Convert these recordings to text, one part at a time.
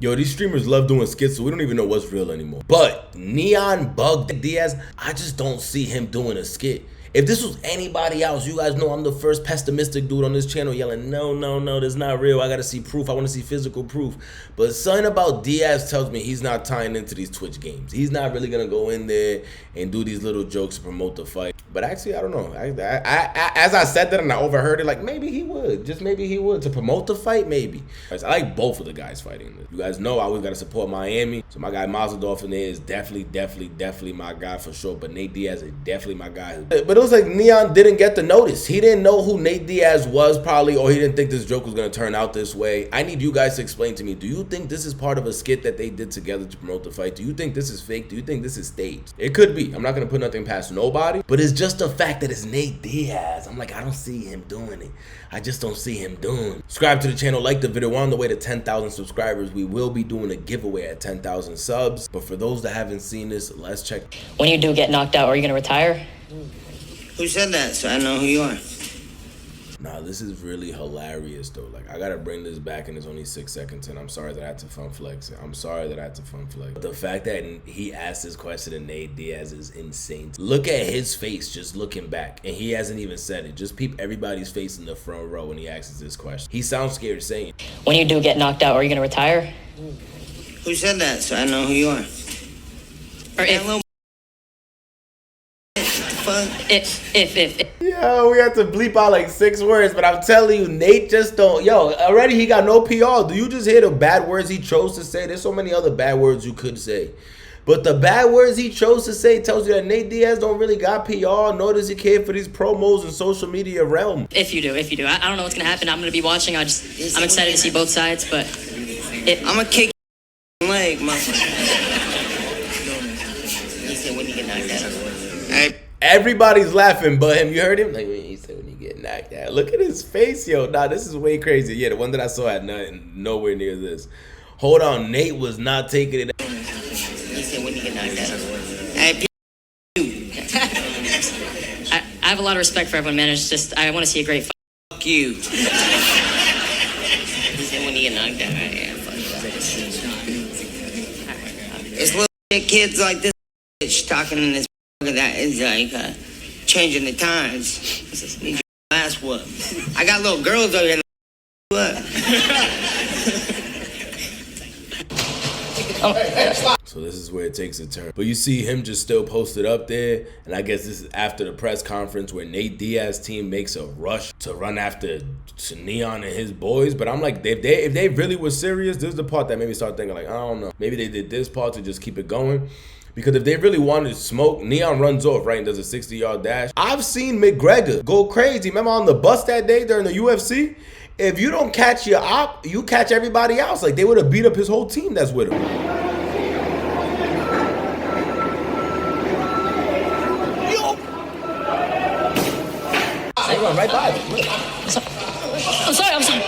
Yo, these streamers love doing skits, so we don't even know what's real anymore. But Neon Bug Diaz, I just don't see him doing a skit. If this was anybody else, you guys know I'm the first pessimistic dude on this channel yelling, no, no, no, that's not real. I gotta see proof. I wanna see physical proof. But something about Diaz tells me he's not tying into these Twitch games. He's not really gonna go in there and do these little jokes to promote the fight. But actually, I don't know. As I said that and I overheard it, like maybe he would. Just maybe he would. To promote the fight, maybe. I like both of the guys fighting. You guys know I always gotta support Miami. So my guy Mazeldorf in there is definitely my guy for sure. But Nate Diaz is definitely my guy. But it was like Neon didn't get the notice. He didn't know who Nate Diaz was probably, or he didn't think this joke was gonna turn out this way. I need you guys to explain to me, do you think this is part of a skit that they did together to promote the fight? Do you think this is fake? Do you think this is staged? It could be. I'm not gonna put nothing past nobody, but it's just the fact that it's Nate Diaz. I'm like, I don't see him doing it. I just don't see him doing it. Subscribe to the channel, like the video. We're on the way to 10,000 subscribers. We will be doing a giveaway at 10,000 subs. But for those that haven't seen this, let's check. When you do get knocked out, are you gonna retire? Who said that? So I know who you are. Nah, this is really hilarious though. Like, I gotta bring this back and it's only 6 seconds and I'm sorry that I had to fun flex. I'm sorry that I had to fun flex. But the fact that he asked this question to Nate Diaz is insane. Look at his face just looking back, and he hasn't even said it. Just peep everybody's face in the front row when he asks this question. He sounds scared saying it. When you do get knocked out, are you gonna retire? Who said that? So I know who you are. Or if. Yo, we have to bleep out like 6 words, but I'm telling you, Nate just don't. Yo, already he got no PR. Do you just hear the bad words he chose to say? There's so many other bad words you could say. But the bad words he chose to say tells you that Nate Diaz don't really got PR, nor does he care for these promos in social media realm. If you do. I don't know what's gonna happen. I'm gonna be watching. I'm excited to see both sides, but I'm gonna kick your leg, motherfucker. He said when you get knocked out. Everybody's laughing but him. You heard him? Like, he said when you get knocked out. Look at his face, yo. Nah, this is way crazy. Yeah, the one that I saw had nothing, nowhere near this. Hold on, Nate was not taking it. He said when you get knocked out. I have a lot of respect for everyone, man. It's just I want to see a great fight. Fuck you. He said when you get knocked out. Yeah, fuck that. It's little kids like this bitch talking in this that is like changing the times. Need your ass whooped. I got little girls over here. What? So this is where it takes a turn. But you see him just still posted up there, and I guess this is after the press conference where Nate Diaz's team makes a rush to run after Neon and his boys. But I'm like, if they really were serious, this is the part that made me start thinking like, I don't know, maybe they did this part to just keep it going. Because if they really wanted to smoke, Neon runs off, right, and does a 60-yard dash. I've seen McGregor go crazy. Remember on the bus that day during the UFC? If you don't catch your op, you catch everybody else. Like, they would have beat up his whole team that's with him. They run right by him. I'm sorry.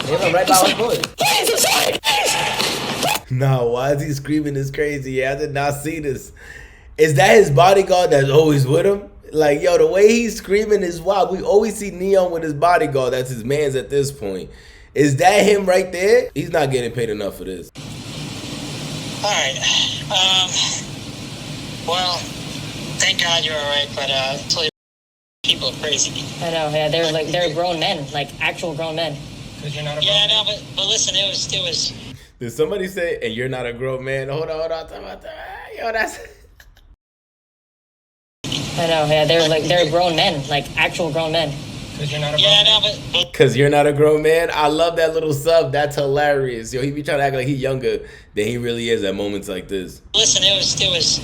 They run right by his boys. Please, I'm sorry. No, why is he screaming this crazy? Yeah, I did not see this. Is that his bodyguard that's always with him? Like, yo, the way he's screaming is wild. We always see Neon with his bodyguard. That's his man's at this point. Is that him right there? He's not getting paid enough for this. All right. Well, thank God you're all right, but I'll tell you, people are crazy. I know, yeah, they're grown men, like actual grown men. Because you're not a grown man. Yeah, no, but listen, it was. Did somebody say, and you're not a grown man? Hold on. Yo, that's... I know, yeah, they're grown men, like actual grown men. Because you're not a grown man. Yeah, no, but... Because you're not a grown man? I love that little sub. That's hilarious. Yo, he be trying to act like he's younger than he really is at moments like this. Listen, it was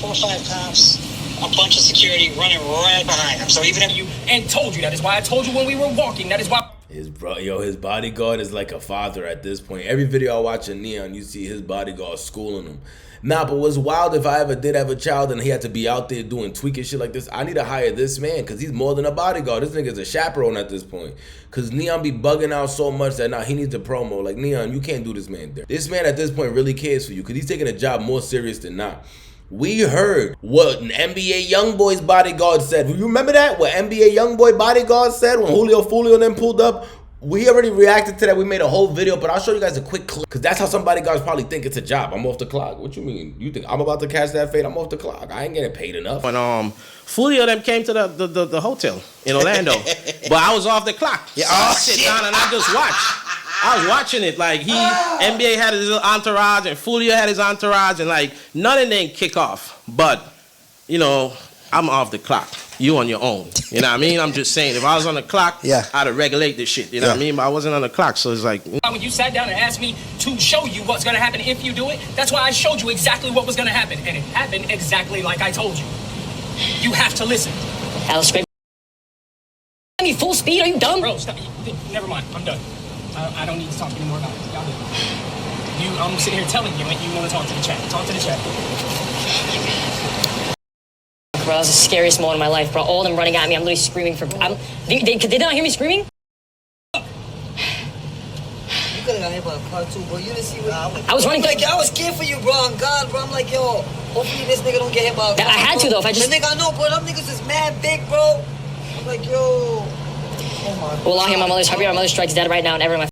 4 or 5 cops, a bunch of security running right behind him. So even if you... And told you, that is why I told you when we were walking, that is why... His bodyguard is like a father at this point. Every video I watch in Neon, you see his bodyguard schooling him. Nah, but what's wild, if I ever did have a child and he had to be out there doing tweaking shit like this, I need to hire this man because he's more than a bodyguard. This nigga's a chaperone at this point. Because Neon be bugging out so much that now he needs a promo. Like, Neon, you can't do this man there. This man at this point really cares for you because he's taking a job more serious than not. We heard what an NBA Youngboy's bodyguard said. You remember that? What NBA Youngboy bodyguard said when Julio and them pulled up? We already reacted to that. We made a whole video, but I'll show you guys a quick clip because that's how some bodyguards probably think it's a job. I'm off the clock. What you mean? You think I'm about to catch that fade? I'm off the clock. I ain't getting paid enough. When Fulio them came to the hotel in Orlando, but I was off the clock. Yeah, so I sit down and I just watched. I was watching it like NBA had his entourage and Fulio had his entourage and like none of them kick off. But you know, I'm off the clock. You on your own. You know what I mean? I'm just saying, if I was on the clock, I'd have regulate this shit. You know what I mean? But I wasn't on the clock, so it's like. When you sat down and asked me to show you what's gonna happen if you do it, that's why I showed you exactly what was gonna happen, and it happened exactly like I told you. You have to listen. Alice, scrape. I mean, full speed? Are you dumb? Bro, stop. Never mind. I'm done. I don't need to talk anymore about it. Y'all do. I'm sitting here telling you, and you want to talk to the chat. Talk to the chat. Bro, that was the scariest moment of my life, bro. All of them running at me. I'm literally screaming for. Could they not hear me screaming? You could have got hit by a car too, bro. You didn't see what I was running. Like, I was scared for you, bro. On God, bro. I'm like, yo, hopefully this nigga don't get hit by a car. I had to, though. If I just. The nigga, I know, bro. Them niggas is mad big, bro. I'm like, yo. Oh my. Well, I hear my mother's. My mother strikes dead right now, and everyone.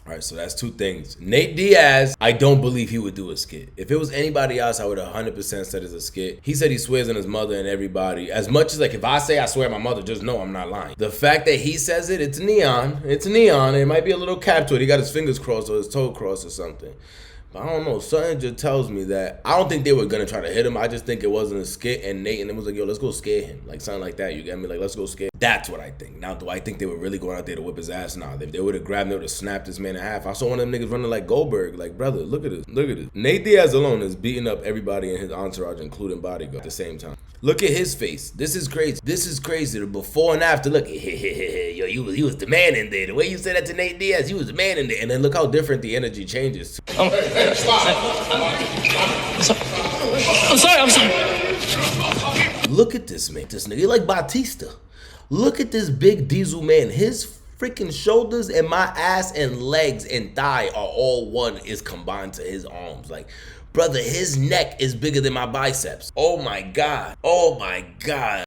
All right, so that's two things. Nate Diaz, I don't believe he would do a skit. If it was anybody else, I would 100% said it's a skit. He said he swears on his mother and everybody. As much as like if I say I swear on my mother, just know I'm not lying. The fact that he says it, it's neon. It's neon. It might be a little cap to it. He got his fingers crossed or his toe crossed or something. But I don't know. Something just tells me that I don't think they were gonna try to hit him. I just think it wasn't a skit, and Nate and them was like, yo, let's go scare him. Like something like that. You get me? Like, let's go scare. That's what I think. Now, do I think they were really going out there to whip his ass? Nah. If they would have grabbed him, they would have snapped this man in half. I saw one of them niggas running like Goldberg. Like, brother, look at this. Look at this. Nate Diaz alone is beating up everybody in his entourage, including bodyguard, at the same time. Look at his face. This is crazy. This is crazy. The before and after. Look, yo, he was the man in there. The way you said that to Nate Diaz, he was the man in there. And then look how different the energy changes. Hey, stop. I'm sorry. Look at this man. This nigga like Batista. Look at this big diesel man. His freaking shoulders and my ass and legs and thigh are all one is combined to his arms. Like, brother, his neck is bigger than my biceps. Oh my God. Oh my God.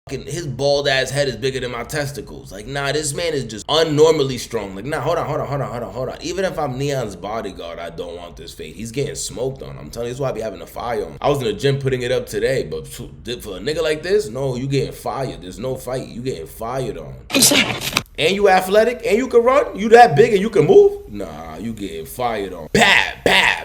His bald ass head is bigger than my testicles. Like, nah, this man is just unnormally strong. Like, nah, hold on. Even if I'm Neon's bodyguard, I don't want this fade. He's getting smoked on. I'm telling you, this is why I be having a fire on. I was in the gym putting it up today, but for a nigga like this, no, you getting fired. There's no fight. You getting fired on. And you athletic, and you can run. You that big and you can move. Nah, you getting fired on. Bad.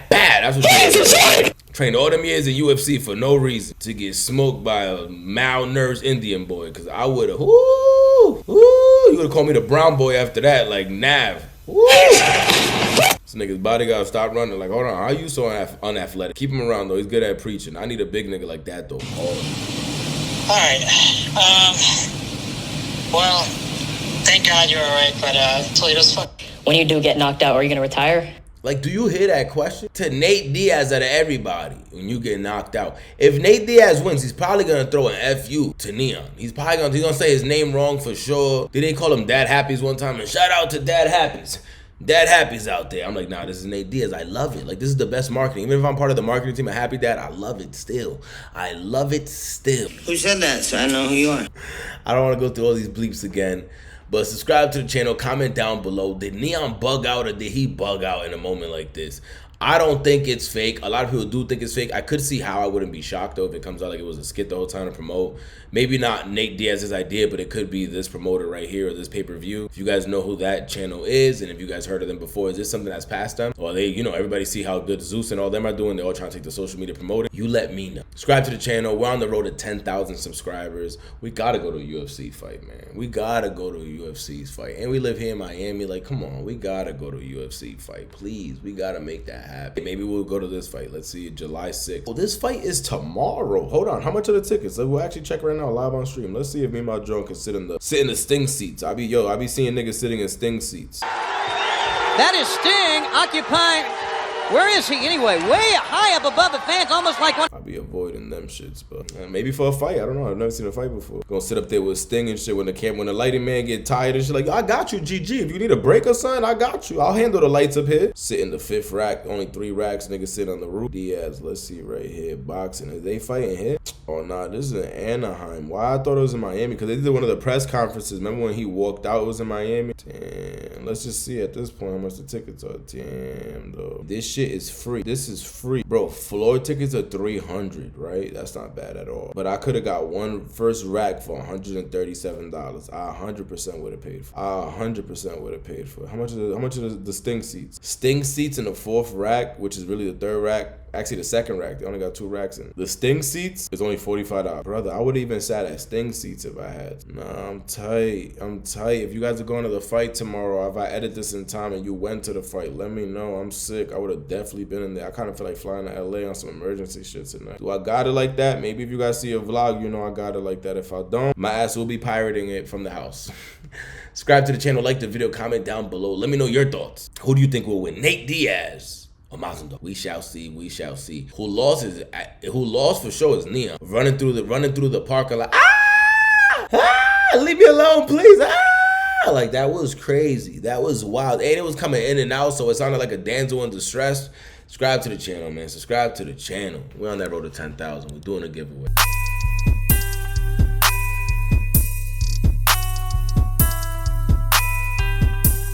That's what you doing. Trained all them years in UFC for no reason to get smoked by a malnourished Indian boy. Cause I would've, you would've called me the brown boy after that, like Nav. This nigga's bodyguard stopped running. Like, hold on, how you so unathletic? Keep him around though. He's good at preaching. I need a big nigga like that though. All right. Well, thank God you're all right, but Toledo's fun. When you do get knocked out, are you gonna retire? Like, do you hear that question? To Nate Diaz out of everybody when you get knocked out. If Nate Diaz wins, he's probably gonna throw an FU to Neon. He's gonna say his name wrong for sure. Did they call him Dad Happies one time? And shout out to Dad Happies. Dad Happy's out there. I'm like, nah, this is Nate Diaz. I love it. Like, this is the best marketing. Even if I'm part of the marketing team at Happy Dad, I love it still. I love it still. Who said that? So I know who you are. I don't want to go through all these bleeps again. But subscribe to the channel, comment down below. Did Neon bug out or did he bug out in a moment like this? I don't think it's fake. A lot of people do think it's fake. I could see how I wouldn't be shocked though if it comes out like it was a skit the whole time to promote. Maybe not Nate Diaz's idea, but it could be this promoter right here or this pay-per-view. If you guys know who that channel is and if you guys heard of them before, is this something that's past them? Or they, you know, everybody see how good Zeus and all them are doing. They're all trying to take the social media promote it. You let me know. Subscribe to the channel. We're on the road to 10,000 subscribers. We gotta go to a UFC fight, man. We gotta go to a UFC fight. And we live here in Miami. Like, come on. We gotta go to a UFC fight. Please. We gotta make that happen. Maybe we'll go to this fight. Let's see, July 6th. Well, this fight is tomorrow. Hold on. How much are the tickets? We'll actually check right now live on stream. Let's see if me and my drone can sit in the Sting seats. I be seeing niggas sitting in Sting seats. That is Sting occupying. Where is he anyway? Way high up above the fans, almost like one. I'll be avoiding them. them shits, but maybe for a fight. I don't know. I've never seen a fight before. Gonna sit up there with Sting and shit when the lighting man get tired and shit. Like, I got you, GG. If you need a break or something, I got you. I'll handle the lights up here. Sit in the 5th rack. Only 3 racks. Niggas sit on the roof. Diaz, let's see right here. Boxing. Is they fighting here? Oh, nah. This is in Anaheim. Why? I thought it was in Miami. Because they did one of the press conferences. Remember when he walked out? It was in Miami. Damn. Let's just see at this point how much the tickets are. Damn, though. This shit is free. This is free. Bro, floor tickets are $300, right? That's not bad at all. But I could have got one first rack for $137. I 100% would have paid for. I 100% would have paid for. How much are the Sting seats? Sting seats in the 4th rack, which is really the 3rd rack. Actually, the 2nd rack. They only got 2 racks in. The Sting seats is only $45. Brother, I would have even sat at Sting seats if I had. Nah, I'm tight. I'm tight. If you guys are going to the fight tomorrow, if I edit this in time and you went to the fight, let me know. I'm sick. I would have definitely been in there. I kind of feel like flying to LA on some emergency shit tonight. Do I got it like that? Maybe if you guys see a vlog, you know I got it like that. If I don't, my ass will be pirating it from the house. Subscribe to the channel, like the video, comment down below. Let me know your thoughts. Who do you think will win? Nate Diaz? We shall see. We shall see. Who lost for sure is Neon. Running through the parking lot. Leave me alone, please. Like, that was crazy. That was wild. And it was coming in and out, so it sounded like a damsel in distress. Subscribe to the channel, man. Subscribe to the channel. We're on that road to 10,000. We're doing a giveaway.